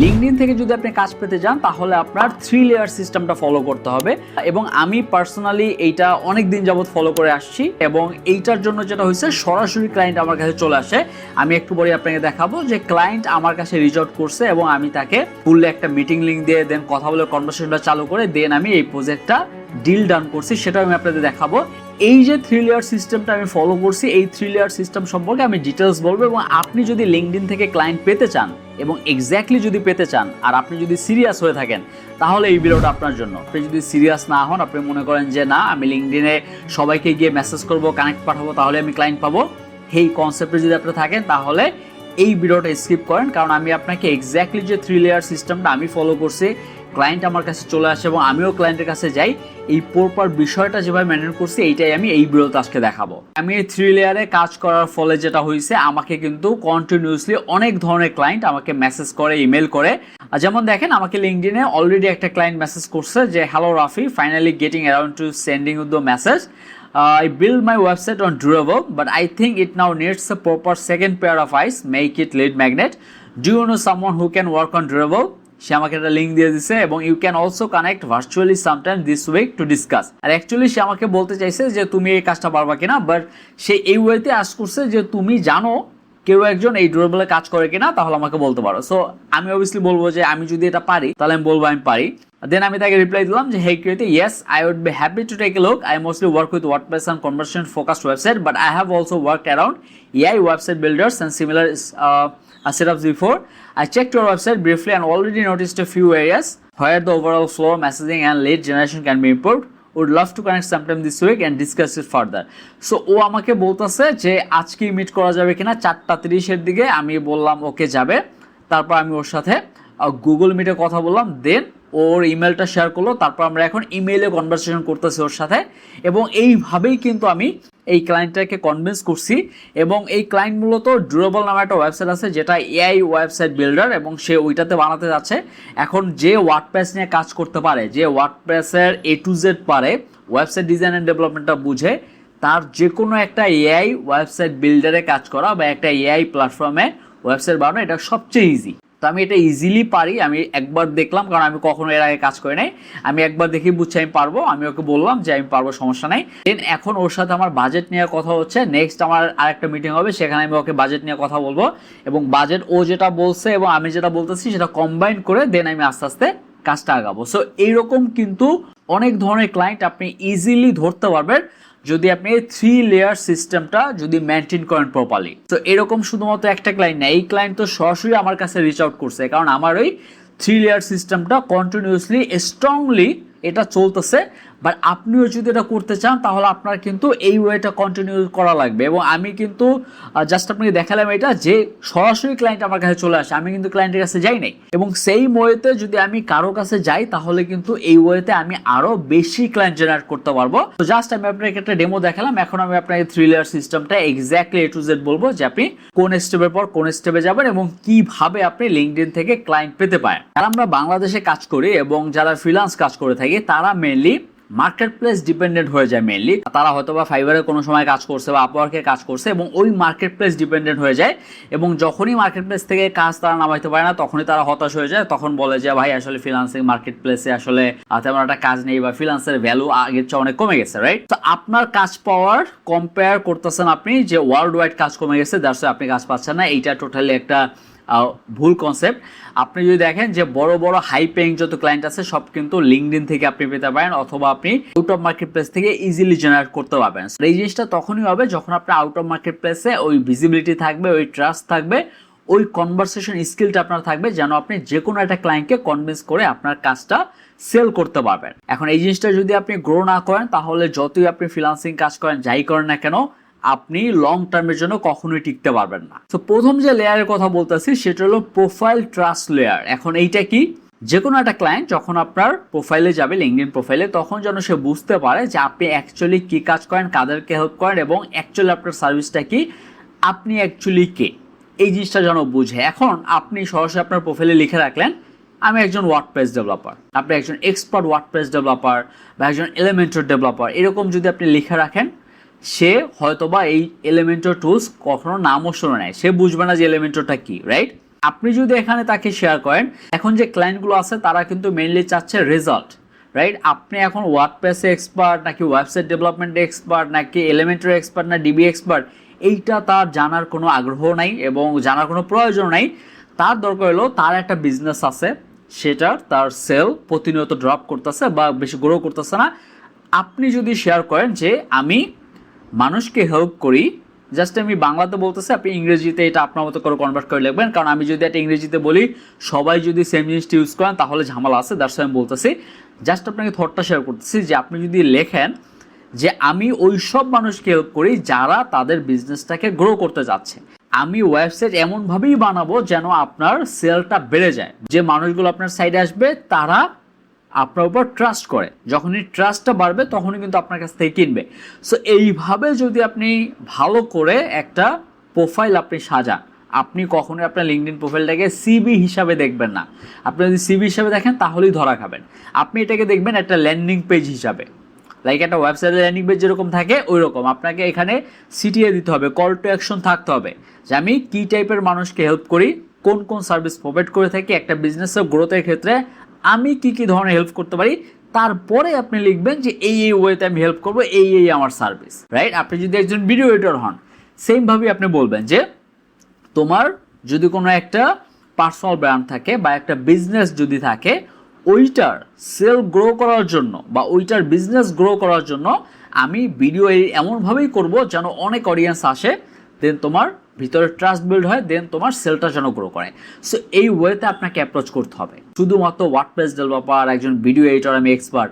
LinkedIn থেকে যদি আপনি কাজ পেতে যান তাহলে আপনার 3 লেয়ার সিস্টেমটা ফলো করতে হবে এবং আমি পার্সোনালি এইটা অনেক দিন যাবত ফলো করে আসছি এবং এইটার জন্য যেটা হয়েছে সরাসরি ক্লায়েন্ট আমার কাছে চলে আসে। আমি একটু পরে আপনাকে দেখাবো যে ক্লায়েন্ট আমার কাছে রিচ আউট করছে এবং আমি তাকে ফুললি একটা মিটিং লিঙ্ক দিয়ে দেন কথা বলে কনভারসেশনটা চালু করে দেন আমি এই প্রজেক্টটা ডিল ডান করছি, সেটাও আমি আপনাদের দেখাবো। এই যে 3 লেয়ার সিস্টেমটা আমি ফলো করছি, এই 3 লেয়ার সিস্টেম সম্পর্কে আমি ডিটেলস বলবো এবং আপনি যদি লিঙ্কডইন থেকে ক্লায়েন্ট পেতে চান এবং এক্স্যাক্টলি যদি পেতে চান আর আপনি যদি সিরিয়াস হয়ে থাকেন তাহলে এই ভিডিওটা আপনার জন্য। আপনি যদি সিরিয়াস না হন, আপনি মনে করেন যে না আমি লিঙ্কডইনে সবাইকে গিয়ে মেসেজ করবো, কানেক্ট পাঠাবো, তাহলে আমি ক্লায়েন্ট পাবো, এই কনসেপ্টে যদি আপনি থাকেন তাহলে এই ভিডিওটা স্কিপ করেন, কারণ আমি আপনাকে এক্স্যাক্টলি যে 3 লেয়ার সিস্টেমটা আমি ফলো করছি, ক্লায়েন্ট আমার কাছে চলে আসে এবং আমিও ক্লায়েন্টের কাছে যাই, এই প্রপার বিষয়টা যেভাবে মেনটেন করছি এইটাই আমি এই ভিডিওতে আজকে দেখাবো। আমি এই 3 লেয়ারে কাজ করার ফলে যেটা হয়েছে, আমাকে কিন্তু কন্টিনিউয়াসলি অনেক ধরনের ক্লায়েন্ট আমাকে মেসেজ করে, ইমেল করে। যেমন দেখেন আমাকে লিঙ্কডইনে অলরেডি একটা ক্লায়েন্ট মেসেজ করছে যে hello Rafi, finally getting around to sending with the message, I built my website on Durable, but I think it now needs a proper second pair of eyes, make it lead magnet. Do you know someone who can work on Durable? সে আমাকে একটা link দিয়ে দিছে এবং you can also connect virtually sometime this week to discuss. আর actually সে আমাকে বলতে চাইছে যে তুমি এই কাজটা পারবা কিনা, বাট সে এই ওয়েতে আস্ক করছে যে তুমি জানো কেউ একজন এই ডুরেবলে কাজ করে কিনা, তাহলে আমাকে বলতে পারো। সো আমি অবভিয়াসলি বলবো যে আমি যদি এটা পারি তাহলে আমি বলবো আমি পারি। দেন আমি তাকে রিপ্লাই দিলাম যে hey Kriti, yes I would be happy to take a look. I mostly work with WordPress and conversion focused website, but I have also worked around AI website builders and similar setups before. I checked your website briefly and already noticed a few areas where the overall flow, messaging and lead generation can be improved. Would love to connect sometime this week and discuss it further. So ও আমাকে বলতেছে যে আজকে meet করা যাবে কিনা 4:30 দিকে। আমি বললাম ওকে যাবে। তারপর আমি ওর সাথে গুগল মিটে কথা বললাম, দেন ওর ইমেলটা শেয়ার করলো। তারপর আমরা এখন ইমেইলে কনভারসেশন করতেছি ওর সাথে এবং এইভাবেই কিন্তু আমি এই ক্লায়েন্টটাকে কনভিন্স করছি। এবং এই ক্লায়েন্ট মূলত ডুরেবল নামে একটা ওয়েবসাইট আছে যেটা এআই ওয়েবসাইট বিল্ডার এবং সে ওইটাতে বানাতে যাচ্ছে। এখন যে ওয়ার্ডপ্রেস নিয়ে কাজ করতে পারে, যে ওয়ার্ডপ্রেসের A to Z পারে, ওয়েবসাইট ডিজাইন অ্যান্ড ডেভেলপমেন্টটা বুঝে, তার যে কোনো একটা এআই ওয়েবসাইট বিল্ডারে কাজ করা বা একটা এআই প্ল্যাটফর্মে ওয়েবসাইট বানানো এটা সবচেয়ে ইজি। তো আমি এটা ইজিলি পারি, আমি একবার দেখলাম, কারণ আমি কখনো এর আগে কাজ করি নাই। আমি একবার দেখি বুঝছি আমি পারবো, আমি ওকে বললাম যে আমি পারবো, সমস্যা নাই। দেন এখন ওর সাথে আমার বাজেট নিয়ে কথা হচ্ছে। নেক্সট আমার আরেকটা মিটিং হবে, সেখানে আমি ওকে বাজেট নিয়ে কথা বলবো এবং বাজেট ও যেটা বলছে এবং আমি যেটা বলতেছি সেটা কম্বাইন করে দেন আমি আস্তে আস্তে কাজটা আগাবো। সো এইরকম কিন্তু অনেক ধরনের ক্লায়েন্ট আপনি ইজিলি ধরতে পারবেন যদি আপনি 3 লেয়ার সিস্টেমটা যদি মেনটেন করেন প্রপারলি। তো এরকম শুধুমাত্র একটা ক্লায়েন্ট না, এই ক্লায়েন্ট তো সরাসরি আমার কাছে রিচ আউট করছে, কারণ আমার ওই 3 লেয়ার সিস্টেমটা কন্টিনিউয়াসলি স্ট্রংলি এটা চলতেছে। বাট আপনিও যদি এটা করতে চান তাহলে আপনার কিন্তু এই ওয়েটা কন্টিনিউ করা লাগবে। এবং আমি কিন্তু জাস্ট আপনাকে দেখালাম এটা যে সরাসরি ক্লায়েন্ট আমার কাছে চলে আসে, আমি কিন্তু ক্লায়েন্টের কাছে যাই নাই। এবং সেই ওয়েতে যদি আমি কারো কাছে যাই তাহলে কিন্তু এই ওয়েতে আমি আরো বেশি ক্লায়েন্ট জেনারেট করতে পারবো। তো জাস্ট আমি আপনাকে একটা ডেমো দেখালাম, এখন আমি আপনাকে 3 লেয়ার সিস্টেমটা এক্স্যাক্টলি A to Z বলবো যে আপনি কোন স্টেপের পর কোন স্টেপে যাবেন এবং কিভাবে আপনি লিঙ্কডইন থেকে ক্লায়েন্ট পেতে পারেন। আর আমরা বাংলাদেশে কাজ করি এবং যারা ফ্রিল্যান্স কাজ করে থাকি তারা মেইনলি মার্কেট প্লেস ডিপেন্ডেন্ট হয়ে যায়। মেইনলি তারা হয়তো বা ফাইবারে কোনো সময় কাজ করছে বা আপওয়ার্কে কাজ করছে এবং ওই মার্কেট প্লেস ডিপেন্ডেন্ট হয়ে যায় এবং যখনই মার্কেট প্লেস থেকে কাজ তারা নামাইতে পারে না তখনই তারা হতাশ হয়ে যায়। তখন বলে যে ভাই আসলে ফ্রিল্যান্সিং মার্কেট প্লেসে আসলে তেমন একটা কাজ নেই বা ফ্রিল্যান্সের ভ্যালু আগের চেয়ে অনেক কমে গেছে, রাইট? তো আপনার কাজ পাওয়ার কম্পেয়ার করতেছেন আপনি যে ওয়ার্ল্ড ওয়াইড কাজ কমে গেছে, দ্যাটস ওয়াই আপনি কাজ পাচ্ছেন না। এইটা টোটালি একটা ভুল কনসেপ্ট। আপনি যদি দেখেন যে বড় বড় হাই পেইং যত ক্লায়েন্ট আছে সব কিন্তু লিঙ্কডইন থেকে আপনি পেতে পারেন অথবা আপনি আউট অফ মার্কেট প্লেস থেকে ইজিলি জেনারেট করতে পারবেন। এই জিনিসটা তখনই হবে যখন আপনার আউট অফ মার্কেট প্লেসে ওই ভিজিবিলিটি থাকবে, ওই ট্রাস্ট থাকবে, ওই কনভারসেশন স্কিলটা আপনার থাকবে যেন আপনি যে কোনো একটা ক্লায়েন্টকে কনভিন্স করে আপনার কাজটা সেল করতে পারবেন। এখন এই জিনিসটা যদি আপনি গ্রো না করেন তাহলে যতই আপনি ফ্রিল্যান্সিং কাজ করেন, যাই করেন না কেন, আপনি লং টার্মের জন্য কখনোই টিকতে পারবেন না। তো প্রথম যে লেয়ারের কথা বলতেছি সেটা হলো প্রোফাইল ট্রাস্ট লেয়ার। এখন এইটা কি? যে কোনো একটা ক্লায়েন্ট যখন আপনার প্রোফাইলে যাবে, লিঙ্কডইন প্রোফাইলে, তখন যেন সে বুঝতে পারে যে আপনি অ্যাকচুয়ালি কি কাজ করেন, কাদেরকে হেল্প করেন এবং অ্যাকচুয়ালি আপনার সার্ভিসটা কি, আপনি অ্যাকচুয়ালি কে, এই জিনিসটা যেন বুঝে। এখন আপনি সরাসরি আপনার প্রোফাইলে লিখে রাখলেন আমি একজন ওয়ার্ডপ্রেস ডেভেলপার, আপনি একজন এক্সপার্ট ওয়ার্ডপ্রেস ডেভেলপার বা একজন এলিমেন্টর ডেভেলপার, এরকম যদি আপনি লিখে রাখেন, সে হয়তোবা এই এলিমেন্টর টুলস কখনো নামও শুনে নেয়, সে বুঝবে না যে এলিমেন্টরটা কি, রাইট? আপনি যদি এখানে তাকে শেয়ার করেন, এখন যে ক্লায়েন্টগুলো আছে তারা কিন্তু মেইনলি চাচ্ছে রেজাল্ট, রাইট? আপনি এখন ওয়ার্ডপ্রেসে এক্সপার্ট নাকি ওয়েবসাইট ডেভেলপমেন্টে এক্সপার্ট নাকি এলিমেন্টরে এক্সপার্ট না ডিবি এক্সপার্ট, এইটা তার জানার কোনো আগ্রহ নাই এবং জানার কোনো প্রয়োজন নাই। তার দরকার হলো তার একটা বিজনেস আছে, সেটার তার সেল প্রতিনিয়ত ড্রপ করতেছে বা বেশি গ্রো করতেছে না। আপনি যদি শেয়ার করেন যে আমি মানুষকে হেল্প করি, জাস্ট আমি বাংলাতে বলতেছি, আপনি ইংরেজিতে এটা আপনার মতো করে কনভার্ট করে লিখবেন, কারণ আমি যদি এটা ইংরেজিতে বলি সবাই যদি সেম জিনিসটা ইউজ করেন তাহলে ঝামেলা আছে, দ্যাটস আমি বলতেছি। জাস্ট আপনাকে থটটা শেয়ার করতেছি যে আপনি যদি লেখেন যে আমি ওই সব মানুষকে হেল্প করি যারা তাদের বিজনেসটাকে গ্রো করতে যাচ্ছে, আমি ওয়েবসাইট এমনভাবেই বানাবো যেন আপনার সেলটা বেড়ে যায়, যে মানুষগুলো আপনার সাইডে আসবে তারা আপনার উপর ট্রাস্ট করে, যখনই ট্রাস্টটা বাড়বে তখনই কিন্তু আপনার কাছ থেকে কিনবে। সো এইভাবে যদি আপনি ভালো করে একটা প্রোফাইল আপনি সাজান, আপনি কখনোই আপনার লিঙ্কডইন প্রোফাইলটাকে সিভি হিসাবে দেখবেন না। আপনি যদি সিভি হিসাবে দেখেন তাহলেই ধরা খাবেন। আপনি এটাকে দেখবেন একটা ল্যান্ডিং পেজ হিসাবে, লাইক একটা ওয়েবসাইটের ল্যান্ডিং পেজ যেরকম থাকে ওই রকম আপনাকে এখানে সিটিয়ে দিতে হবে, কল টু অ্যাকশন থাকতে হবে যে আমি কী টাইপের মানুষকে হেল্প করি, কোন কোন সার্ভিস প্রোভাইড করে থাকি, একটা বিজনেসের গ্রোথের ক্ষেত্রে আমি কি কি ধরনের হেল্প করতে পারি। তারপরে আপনি লিখবেন যে এই ওয়েতে আমি হেল্প করবো, এই আমার সার্ভিস, রাইট? আপনি যদি একজন ভিডিও এডিটর হন, সেমভাবেই আপনি বলবেন যে তোমার যদি কোনো একটা পার্সোনাল ব্র্যান্ড থাকে বা একটা বিজনেস যদি থাকে, ওইটার সেল গ্রো করার জন্য বা ওইটার বিজনেস গ্রো করার জন্য আমি ভিডিও এমনভাবেই করব যেন অনেক অডিয়েন্স আসে, দেন তোমার ভিতরে ট্রাস্ট বিল্ড হয়, দেন তোমার সেলটা যেন গ্রো করে। সো এই ওয়েতে আপনাকে অ্যাপ্রোচ করতে হবে। শুধুমাত্র ওয়ার্ডপ্রেস ডেভেলপার, একজন ভিডিও এডিটর, আমি এক্সপার্ট,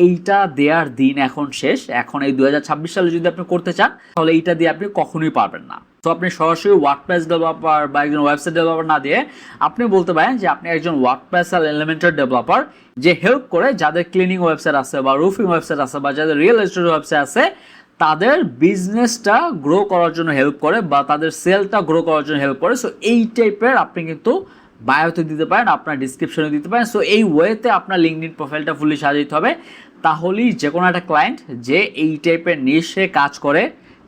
এইটা দেওয়ার দিন এখন শেষ। এখন এই 2026 সালে যদি আপনি করতে চান তাহলে এইটা দিয়ে আপনি কখনোই পারবেন না। তো আপনি সরাসরি ওয়ার্ডপ্রেস ডেভেলপার বা একজন ওয়েবসাইট ডেভেলপার না দিয়ে আপনি বলতে পারেন যে আপনি একজন ওয়ার্ডপ্রেস আর এলিমেন্টর ডেভেলপার, যে হেল্প করে যাদের ক্লিনিং ওয়েবসাইট আছে বা রুফিং ওয়েবসাইট আছে বা যাদের রিয়েল এস্টেট ওয়েবসাইট আছে, তাদের বিজনেসটা গ্রো করার জন্য হেল্প করে বা তাদের সেলটা গ্রো করার জন্য হেল্প করে। সো এই টাইপের আপনি কিন্তু বায়োতে দিতে পারেন, আপনার ডিসক্রিপশনে দিতে পারেন। সো এই ওয়েতে আপনার লিঙ্কডইন প্রোফাইলটা ফুলি সাজাইতে হবে, তাহলেই যে কোনো একটা ক্লায়েন্ট যে এই টাইপের নিশে কাজ করে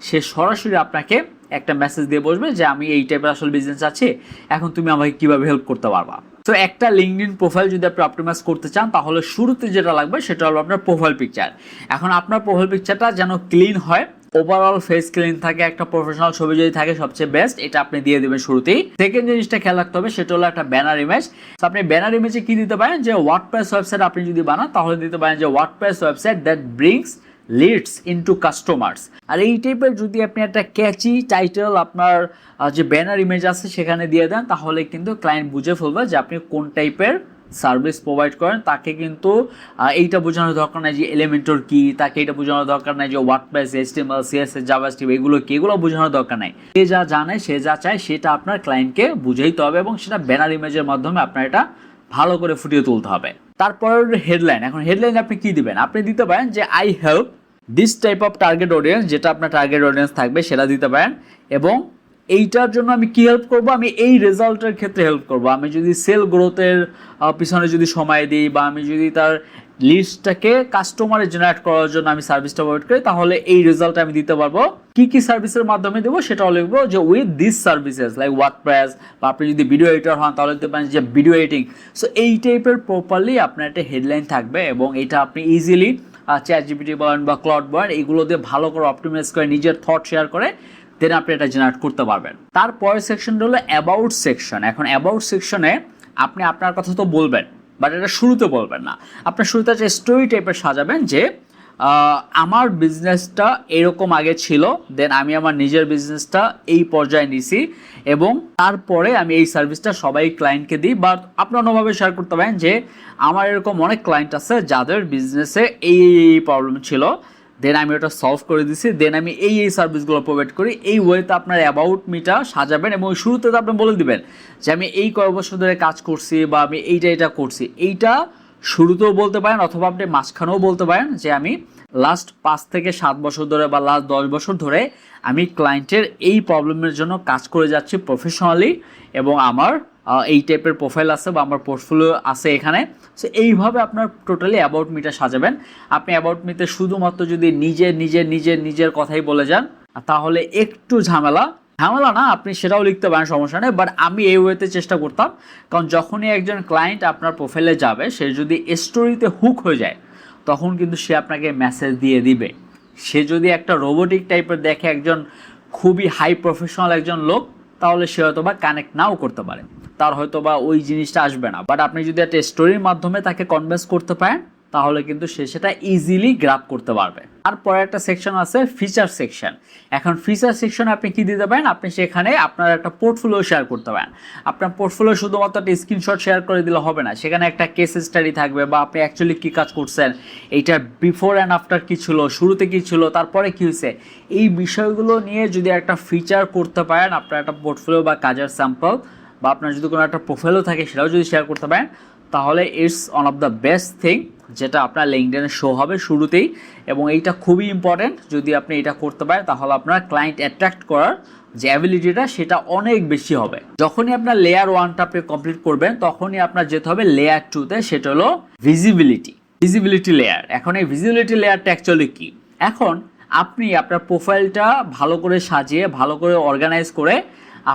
সে সরাসরি আপনাকে একটা মেসেজ দিয়ে বসবে যে আমি এই টাইপের আসলে বিজনেস আছে, এখন তুমি আমাকে কিভাবে হেল্প করতে পারবা। তো একটা লিঙ্কডইন প্রোফাইল যদি আপনি অপটিমাইজ করতে চান তাহলে শুরুতে যেটা লাগবে সেটা হলো আপনার প্রোফাইল পিকচার। এখন আপনার প্রোফাইল পিকচারটা যেন ক্লিন হয়, ওভারঅল ফেস ক্লিন থাকে, একটা প্রফেশনাল ছবি যদি থাকে সবচেয়ে বেস্ট, এটা আপনি দিয়ে দেবেন শুরুতেই। সেকেন্ড জিনিসটা খেয়াল রাখতে হবে সেটা হলো একটা ব্যানার ইমেজ। তো আপনি ব্যানার ইমেজে কি দিতে পারেন, যে ওয়ার্ডপ্রেস ওয়েবসাইট আপনি যদি বানান তাহলে দিতে পারেন যে WordPress website that brings leads into customers. আর এই টাইপের যদি আপনি একটা ক্যাচি টাইটেল আপনার যে ব্যানার ইমেজ আছে সেখানে দিয়ে দেন, তাহলে কিন্তু ক্লায়েন্ট বুঝে ফেলবে যে আপনি কোন টাইপের সার্ভিস প্রোভাইড করেন। তাকে কিন্তু এইটা বোঝানোর দরকার নাই যে এলিমেন্টর কি, তাকে এটা বোঝানোর দরকার নাই যে ওয়ার্ডপ্রেস, এইচটিএমএল, সিএসএস, জাভাস্ক্রিপ্ট এগুলো কি, এগুলো বোঝানোর দরকার নাই। সে যা জানে, সে যা চায় সেটা আপনার ক্লায়েন্টকে বুঝাইতে হবে এবং সেটা ব্যানার ইমেজের মাধ্যমে আপনার এটা ভালো করে ফুটিয়ে তুলতে হবে। তারপর হেডলাইন। এখন হেডলাইন আপনি কি দিবেন, আপনি দিতে পারেন যে I help this type of target audience, যেটা আপনার টার্গেট অডিয়েন্স থাকবে সেটা দিতে পারেন। এবং এইটার জন্য আমি কি হেল্প করব, আমি এই রেজাল্টের ক্ষেত্রে হেল্প করব। আমি যদি সেল গ্রোথের পিছনে যদি সময় দিই বা আমি যদি তার লিস্টটাকে কাস্টমারে জেনারেট করার জন্য আমি সার্ভিসটা প্রোভাইড করি, তাহলে এই রেজাল্ট আমি দিতে পারবো। কি কি সার্ভিসের মাধ্যমে দেবো সেটাও লিখবো, যে with this services like WordPress, বা আপনি যদি ভিডিও এডিটর হন তাহলে দিতে পারেন যে ভিডিও এডিটিং। সো এই টাইপের প্রপারলি আপনার একটা হেডলাইন থাকবে এবং এটা আপনি ইজিলি চ্যাটজিপিটি বলেন বা ক্লাউড বলেন এগুলো দিয়ে ভালো করে অপটিমাইজ করে নিজের থট শেয়ার করে দেন আপনি এটা জেনারেট করতে পারবেন। তারপরের সেকশনটা হলো অ্যাবাউট সেকশন। এখন অ্যাবাউট সেকশনে আপনি আপনার কথা তো বলবেন, বাট এটা শুরুতে বলবেন না। আপনার শুরুতে একটা স্টোরি টাইপের সাজাবেন যে আমার বিজনেসটা এরকম আগে ছিল, দেন আমি আমার নিজের বিজনেসটা এই পর্যায়ে নিছি এবং তারপরে আমি এই সার্ভিসটা সবাই ক্লায়েন্টকে দিই। বা আপনি অন্যভাবে শেয়ার করতে পারেন যে আমার এরকম অনেক ক্লায়েন্ট আছে যাদের বিজনেসে এই প্রবলেম ছিল, দেন আমি ওটা সলভ করে দিছি, দেন আমি এই সার্ভিসগুলো প্রোভাইড করি। এই ওয়েতে আপনার অ্যাবাউট মিটা সাজাবেন এবং শুরুতে তো আপনি বলে দিবেন যে আমি এই কয়েক বছর ধরে কাজ করছি বা আমি এইটা করছি। এইটা শুরুতেও বলতে পারেন অথবা আপনি মাঝখানেও বলতে পারেন যে আমি লাস্ট 5 থেকে 7 বছর ধরে বা লাস্ট 10 বছর ধরে আমি ক্লায়েন্টের এই প্রবলেমের জন্য কাজ করে যাচ্ছি প্রফেশনালি এবং আমার এই টাইপের প্রোফাইল আছে বা আমার পোর্টফোলিও আছে এখানে। সো এইভাবে আপনার টোটালি অ্যাবাউট মিটা সাজাবেন। আপনি অ্যাবাউট মিতে শুধুমাত্র যদি নিজের কথাই বলে যান তাহলে একটু ঝামেলা। ঝামেলা না, আপনি সেটাও লিখতে পারেন, সমস্যা নেই, বাট আমি এই ওয়েতে চেষ্টা করতাম। কারণ যখনই একজন ক্লায়েন্ট আপনার প্রোফাইলে যাবে, সে যদি স্টোরিতে হুক হয়ে যায় তখন কিন্তু সে আপনাকে মেসেজ দিয়ে দিবে। সে যদি একটা রোবোটিক টাইপের দেখে একজন খুবই হাই প্রফেশনাল একজন লোক, তাহলে সে হয়তো বা কানেক্ট নাও করতে পারে, তার হয়তো বা ওই জিনিসটা আসবে না। বাট আপনি যদি একটা স্টোরির মাধ্যমে তাকে কনভিন্স করতে পারেন, তাহলে কিন্তু সে সেটা ইজিলি গ্রাব করতে পারবে। তারপরে একটা সেকশন আছে ফিচার সেকশন। এখন ফিচার সেকশনে আপনি কি দিতে পারেন, আপনি সেখানে আপনার একটা পোর্টফোলিও শেয়ার করতে পারেন। আপনার পোর্টফোলিও শুধুমাত্র একটা স্ক্রিনশট শেয়ার করে দিলে হবে না, সেখানে একটা কেস স্টাডি থাকবে, বা আপনি অ্যাকচুয়ালি কী কাজ করছেন, এইটার বিফোর অ্যান্ড আফটার কী ছিল, শুরুতে কী ছিল, তারপরে কী হয়েছে, এই বিষয়গুলো নিয়ে যদি একটা ফিচার করতে পারেন, আপনার একটা পোর্টফোলিও বা কাজের স্যাম্পল, বা আপনার যদি কোনো একটা প্রোফাইলও থাকে সেটাও যদি শেয়ার করতে পারেন, তাহলে it's one of the best thing, যেটা আপনার লিঙ্কডইনে শো হবে শুরুতেই। এবং এইটা খুবই ইম্পর্টেন্ট, যদি আপনি এটা করতে পারেন তাহলে আপনার ক্লায়েন্ট অ্যাট্রাক্ট করার যে অ্যাবিলিটিটা সেটা অনেক বেশি হবে। যখনই আপনার লেয়ার 1টা আপনি কমপ্লিট করবেন, তখনই আপনার যেতে হবে লেয়ার 2তে, সেটা হলো ভিজিবিলিটি লেয়ার। এখন এই ভিজিবিলিটি লেয়ারটা অ্যাকচুয়ালি কি, এখন আপনি আপনার প্রোফাইলটা ভালো করে সাজিয়ে, ভালো করে অর্গানাইজ করে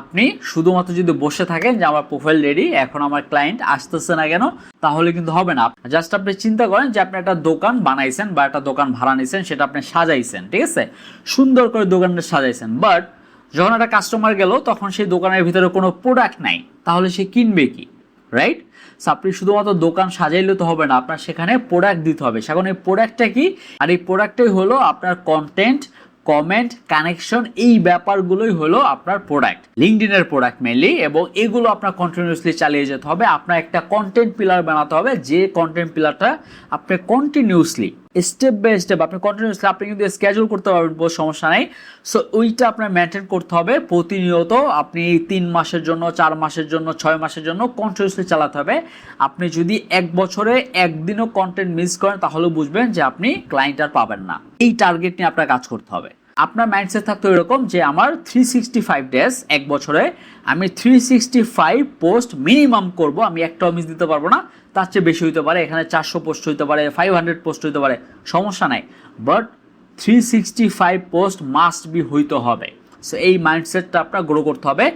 আপনি শুধুমাত্র যদি বসে থাকেন যে আমার প্রোফাইল রেডি, এখন আমার ক্লায়েন্ট আসতেছে না কেন, তাহলে কিন্তু হবে না। জাস্ট আপনি চিন্তা করেন যে আপনি একটা দোকান বানাইছেন বা একটা দোকান ভাড়া নিয়েছেন, সেটা আপনি সাজাইছেন, ঠিক আছে, সুন্দর করে দোকানটা সাজাইছেন, বাট যখন একটা কাস্টমার গেল তখন সেই দোকানের ভিতরে কোনো প্রোডাক্ট নাই, তাহলে সে কিনবে কি, রাইট? সো আপনি শুধুমাত্র দোকান সাজাইলে তো হবে না, আপনার সেখানে প্রোডাক্ট দিতে হবে। সেখানে এই প্রোডাক্টটা কি, আর এই প্রোডাক্টটাই হলো আপনার কন্টেন্ট, কমেন্ট, কানেকশন, এই ব্যাপারগুলোই হলো আপনার প্রোডাক্ট, লিঙ্কডইনের প্রোডাক্ট মেনলি। এবং এগুলো আপনার কন্টিনিউসলি চালিয়ে যেতে হবে। আপনার একটা কন্টেন্ট পিলার বানাতে হবে, যে কন্টেন্ট পিলারটা আপনি কন্টিনিউসলি স্টেপ বাই স্টেপ আপনি কন্টিনিউসলি, আপনি কিন্তু স্কেজুল করতে পারবেন, কোনো সমস্যা নেই। সো ওইটা আপনার মেনটেন করতে হবে প্রতিনিয়ত। আপনি 3 মাসের জন্য, 4 মাসের জন্য, 6 মাসের জন্য কন্টিনিউসলি চালাতে হবে। আপনি যদি 1 বছরে একদিনও কন্টেন্ট মিস করেন, তাহলে বুঝবেন যে আপনি ক্লায়েন্ট আর পাবেন না। এই টার্গেট নিয়ে আপনার কাজ করতে হবে। আপনার মাইন্ডসেট থাকতে এরকম যে আমার 365 ডেজ, 1 বছরে আমি 365 পোস্ট মিনিমাম করব, আমি একটাও মিস দিতে পারবো না। তার চেয়ে বেশি হইতে পারে, এখানে 400 পোস্ট হইতে পারে, 500 পোস্ট হইতে পারে, সমস্যা নাই, বাট 365 পোস্ট মাস্ট বি হইতে হবে। সো এই মাইন্ডসেটটা আপনার গ্রো করতে হবে।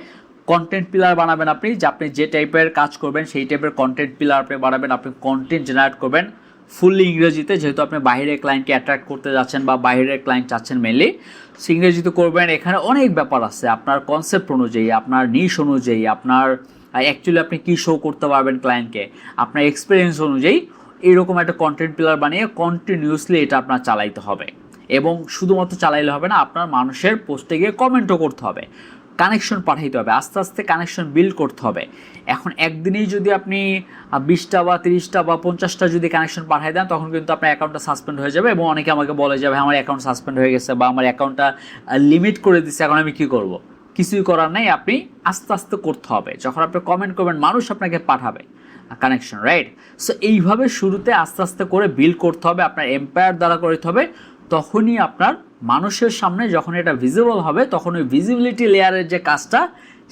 কন্টেন্ট পিলার বানাবেন আপনি, যে আপনি যে টাইপের কাজ করবেন সেই টাইপের কন্টেন্ট পিলার আপনি বানাবেন। আপনি কন্টেন্ট জেনারেট করবেন ফুললি ইংরেজিতে, যেহেতু আপনি বাইরের ক্লায়েন্টকে অ্যাট্রাক্ট করতে যাচ্ছেন বা বাইরের ক্লায়েন্ট চাচ্ছেন মেনলি, ইংরেজিতে করবেন। এখানে অনেক ব্যাপার আছে, আপনার কনসেপ্ট অনুযায়ী, আপনার নিশ অনুযায়ী, আপনার অ্যাকচুয়ালি আপনি কী শো করতে পারবেন ক্লায়েন্টকে, আপনার এক্সপিরিয়েন্স অনুযায়ী এইরকম একটা কন্টেন্ট পিলার বানিয়ে কন্টিনিউসলি এটা আপনার চালাইতে হবে। এবং শুধুমাত্র চালাইলে হবে না, আপনার মানুষের পোস্টে গিয়ে কমেন্টও করতে হবে, কানেকশন পাঠাইতে হবে, আস্তে আস্তে কানেকশন বিল্ড করতে হবে। এখন একদিনেই যদি আপনি 20টা বা 30টা বা 50টা যদি কানেকশন পাঠাই দেন, তখন কিন্তু আপনার অ্যাকাউন্টটা সাসপেন্ড হয়ে যাবে। এবং অনেকে আমাকে বলে যে ভাই আমার অ্যাকাউন্ট সাসপেন্ড হয়ে গেছে, বা আমার অ্যাকাউন্টটা লিমিট করে দিচ্ছে, এখন আমি কী করব? কিছুই করার নেই, আপনি আস্তে আস্তে করতে হবে। যখন আপনি কমেন্ট করবেন, মানুষ আপনাকে পাঠাবে কানেকশন, রাইট? সো এইভাবে শুরুতে আস্তে আস্তে করে বিল্ড করতে হবে, আপনার এম্পায়ার দ্বারা করতে হবে। তখনই আপনার মানুষের সামনে যখন এটা ভিজিবল হবে, তখন ওই ভিজিবিলিটি লেয়ারের যে কাজটা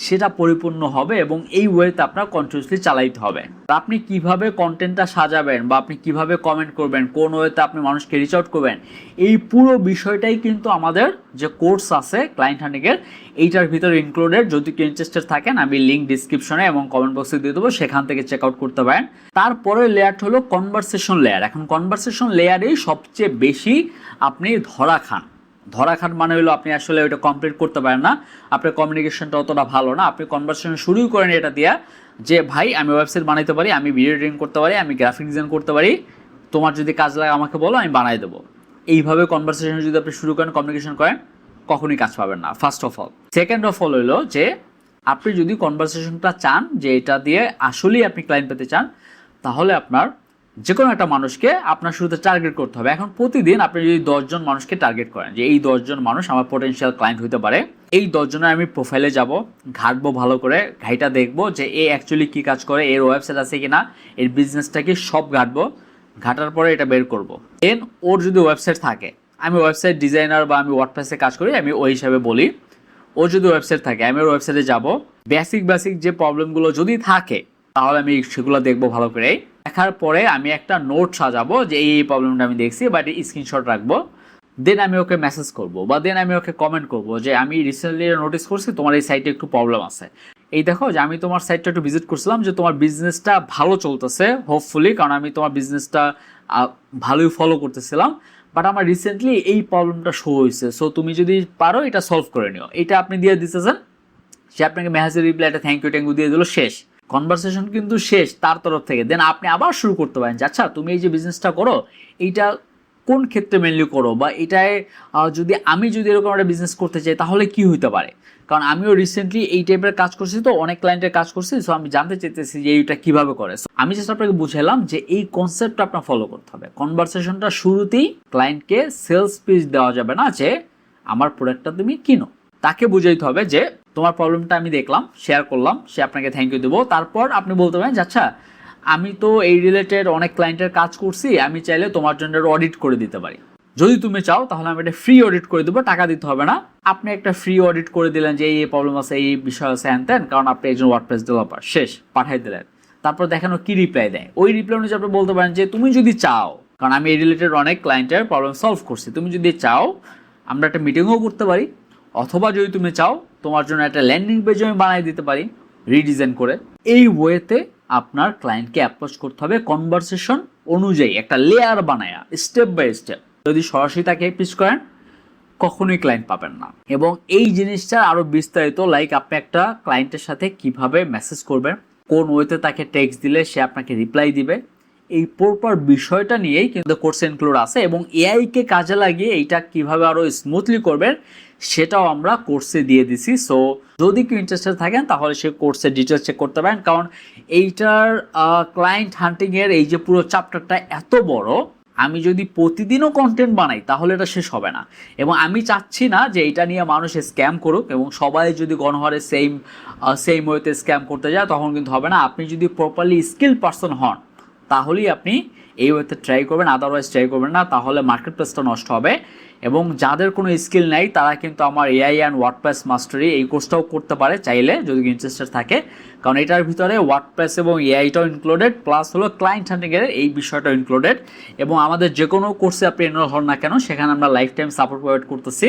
সেটা পরিপূর্ণ হবে। এবং এই ওয়েতে আপনার কন্টিনিউসলি চালাইতে হবে। আপনি কিভাবে কন্টেন্টটা সাজাবেন, বা আপনি কিভাবে কমেন্ট করবেন, কোন ওয়েতে আপনি মানুষকে রিচ আউট করবেন, এই পুরো বিষয়টাই কিন্তু আমাদের যে কোর্স আছে ক্লায়েন্ট হান্টিংয়ের, এইটার ভিতরে ইনক্লুডেড। যদি কেউ ইন্টারেস্টেড থাকেন, আমি লিঙ্ক ডিসক্রিপশনে এবং কমেন্ট বক্সে দিয়ে দেবো, সেখান থেকে চেক আউট করতে পারেন। তারপরে লেয়ারটা হলো কনভারসেশন লেয়ার। এখন কনভারসেশন লেয়ারেই সবচেয়ে বেশি আপনি ধরা খান মানে হলো আপনি আসলে ওইটা কমপ্লিট করতে পারেন না, আপনার কমিউনিকেশনটা অতটা ভালো না। আপনি কনভারসেশন শুরুই করেন এটা দিয়া যে ভাই আমি ওয়েবসাইট বানাইতে পারি, আমি ভিডিও এডিটিং করতে পারি, আমি গ্রাফিক ডিজাইন করতে পারি, তোমার যদি কাজ লাগে আমাকে বলো, আমি বানাই দেবো। এইভাবে কনভারসেশন যদি আপনি শুরু করেন, কমিউনিকেশন করেন, কখনই কাজ পাবেন না, first of all. Second of all হলো যে আপনি যদি কনভারসেশনটা চান, যে এটা দিয়ে আসলেই আপনি ক্লায়েন্ট পেতে চান, তাহলে আপনার যে কোনো একটা মানুষকে আপনার শুরুতে টার্গেট করতে হবে। এখন প্রতিদিন আপনি যদি 10 জন মানুষকে টার্গেট করেন যে এই 10 জন মানুষ আমার পটেনশিয়াল ক্লায়েন্ট হতে পারে, এই 10 জনের আমি প্রোফাইলে যাব, ঘাটবো ভালো করে, ঘাইটা দেখবো যে এ অ্যাকচুয়ালি কী কাজ করে, এর ওয়েবসাইট আছে কিনা, এর বিজনেসটা কি, সব ঘাটবো। ঘাটার পরে এটা বের করবো। দেন ওর যদি ওয়েবসাইট থাকে, আমি ওয়েবসাইট ডিজাইনার বা আমি ওয়ার্ডপ্রেসে কাজ করি, আমি ওই হিসাবে বলি। ওর যদি ওয়েবসাইট থাকে, আমি ওর ওয়েবসাইটে যাব, বেসিক যে প্রবলেমগুলো যদি থাকে, তাহলে আমি সেগুলো দেখবো ভালো করে। দেখার পরে আমি একটা নোট সাজাবো যে এই প্রবলেমটা আমি দেখছি, বা স্ক্রিনশট রাখবো। দেন আমি ওকে মেসেজ করব বা দেন আমি ওকে কমেন্ট করব যে আমি রিসেন্টলি নোটিস করছি তোমার এই সাইটে একটু প্রবলেম আছে। এই দেখো যে আমি তোমার সাইটটা একটু ভিজিট করছিলাম, যে তোমার বিজনেসটা ভালো চলতেছে হোপফুলি, কারণ আমি তোমার বিজনেসটা ভালোই ফলো করতেছিলাম, বাট আমার রিসেন্টলি এই প্রবলেমটা শো হয়েছে, সো তুমি যদি পারো এটা সলভ করে নিও। এটা আপনি দিয়ে দিতেছেন, সে আপনাকে মেসেজের রিপ্লাইটা থ্যাংক ইউ দিয়ে দিল, শেষ, কনভারসেশন কিন্তু শেষ তার তরফ থেকে। দেন আপনি আবার শুরু করতে পারেন যে আচ্ছা তুমি এই যে বিজনেসটা করো এইটা কোন ক্ষেত্রে মেনলি করো, বা এটায় যদি আমি এরকম একটা বিজনেস করতে চাই তাহলে কি হইতে পারে, কারণ আমিও রিসেন্টলি এই টাইপের কাজ করছি, তো অনেক ক্লায়েন্টের কাজ করছি, সো আমি জানতে চাইতেছি যে এইটা কিভাবে করে। আমি জাস্ট আপনাকে বুঝাইলাম যে এই কনসেপ্টটা আপনার ফলো করতে হবে। কনভারসেশনটা শুরুতেই ক্লায়েন্টকে সেলস পিচ দেওয়া যাবে না যে আমার প্রোডাক্টটা তুমি কিনো, তাকে বুঝাইতে হবে যে তোমার প্রবলেমটা আমি দেখলাম, শেয়ার করলাম, সে আপনাকে থ্যাংক ইউ দেবো। তারপর আপনি বলতে পারেন যে আচ্ছা আমি তো এই রিলেটেড অনেক ক্লায়েন্টের কাজ করছি, আমি চাইলে তোমার জন্য অডিট করে দিতে পারি, যদি তুমি চাও তাহলে আমি একটা ফ্রি অডিট করে দেবো, টাকা দিতে হবে না। আপনি একটা ফ্রি অডিট করে দিলেন যে এই প্রবলেম আছে, এই বিষয় আছে হ্যান ত্যান, কারণ আপনি একজন ওয়ার্ডপ্রেস ডেভেলপার, শেষ, পাঠাই দিলেন। তারপর দেখানো কি রিপ্লাই দেয়, ওই রিপ্লাই অনুযায়ী আপনি বলতে পারেন যে তুমি যদি চাও, কারণ আমি এই রিলেটেড অনেক ক্লায়েন্টের প্রবলেম সলভ করছি, তুমি যদি চাও আমরা একটা মিটিংও করতে পারি, অথবা যদি তুমি চাও তোমার জন্য একটা ল্যান্ডিং পেজ আমি বানিয়ে দিতে পারি রিডিজাইন করে। এই ওয়েতে আপনার ক্লায়েন্টকে অ্যাপ্রোচ করতে হবে কনভারসেশন অনুযায়ী, একটা লেয়ার বানায়া স্টেপ বাই স্টেপ। যদি সরাসরি তাকে পিচ করেন কখনোই ক্লায়েন্ট পাবেন না। এবং এই জিনিসটা আরও বিস্তারিত, লাইক আপনি একটা ক্লায়েন্টের সাথে কিভাবে মেসেজ করবেন, কোন ওয়েতে তাকে টেক্সট দিলে সে আপনাকে রিপ্লাই দিবে, এই প্রপার বিষয়টা নিয়েই কিন্তু কোর্সে ইনক্লুড আছে। এবং এআইকে কাজে লাগিয়ে এইটা কিভাবে আরও স্মুথলি করবেন সেটাও আমরা কোর্সে দিয়ে দিছি। সো যদি কেউ ইন্টারেস্টেড থাকেন তাহলে সে কোর্সের ডিটেলস চেক করতে পারেন, কারণ এইটার ক্লায়েন্ট হান্টিংয়ের এই যে পুরো চ্যাপ্টারটা এত বড়, আমি যদি প্রতিদিনও কন্টেন্ট বানাই তাহলে এটা শেষ হবে না। এবং আমি চাচ্ছি না যে এটা নিয়ে মানুষ স্ক্যাম করুক, এবং সবাই যদি গণহারে সেম ওয়েতে স্ক্যাম করতে যায় তখন কিন্তু হবে না। আপনি যদি প্রপারলি স্কিল পারসন হন তাহলেই আপনি এই ওয়েতে ট্রাই করবেন, আদারওয়াইজ ট্রাই করবেন না, তাহলে মার্কেট প্লেসটা নষ্ট হবে। এবং যাদের কোনো স্কিল নেই তারা কিন্তু আমার এআই অ্যান্ড ওয়ার্ডপ্রেস মাস্টারি এই কোর্সটাও করতে পারে চাইলে, যদি ইন্টারেস্টেড থাকে, কারণ এটার ভিতরে ওয়ার্ডপ্রেস এবং এআইটাও ইনক্লুডেড, প্লাস হলো ক্লায়েন্ট হান্টিংয়ের এই বিষয়টাও ইনক্লুডেড। এবং আমাদের যে কোনো কোর্সে আপনি এনরোল হন না কেন সেখানে আমরা লাইফ টাইম সাপোর্ট প্রোভাইড করতেছি,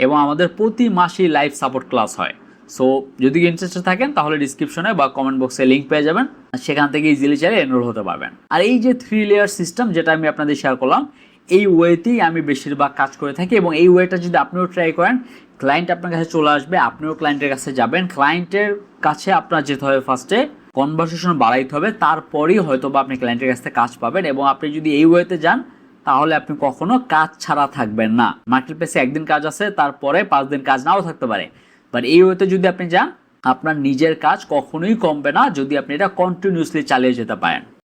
এবং আমাদের প্রতি মাসেই লাইভ সাপোর্ট ক্লাস হয়। সো যদি ইন্টারেস্টেড থাকেন তাহলে ডিসক্রিপশনে বা কমেন্ট বক্সে লিঙ্ক পেয়ে যাবেন, সেখান থেকে ইজিলি চাইলে এনরোল হতে পারবেন। আর এই যে 3 লেয়ার সিস্টেম যেটা আমি আপনাদের শেয়ার করলাম, এই ওয়েতেই আমি বেশিরভাগ কাজ করে থাকি। এবং এই ওয়েটা যদি আপনিও ট্রাই করেন, ক্লায়েন্ট আপনার কাছে চলে আসবে, আপনিও ক্লায়েন্টের কাছে যাবেন। ক্লায়েন্টের কাছে আপনার যেতে হবে ফার্স্টে, কনভারসেশন বাড়াইতে হবে, তারপরেই হয়তো বা আপনি ক্লায়েন্টের কাছ থেকে কাজ পাবেন। এবং আপনি যদি এই ওয়েতে যান তাহলে আপনি কখনো কাজ ছাড়া থাকবেন না। মার্কেট প্লেসে একদিন কাজ আছে, তারপরে 5 দিন কাজ নাও থাকতে পারে, বাট এই ওয়েতে যদি আপনি যান আপনার নিজের কাজ কখনোই কমবে না, যদি আপনি এটা কন্টিনিউসলি চালিয়ে যেতে পারেন।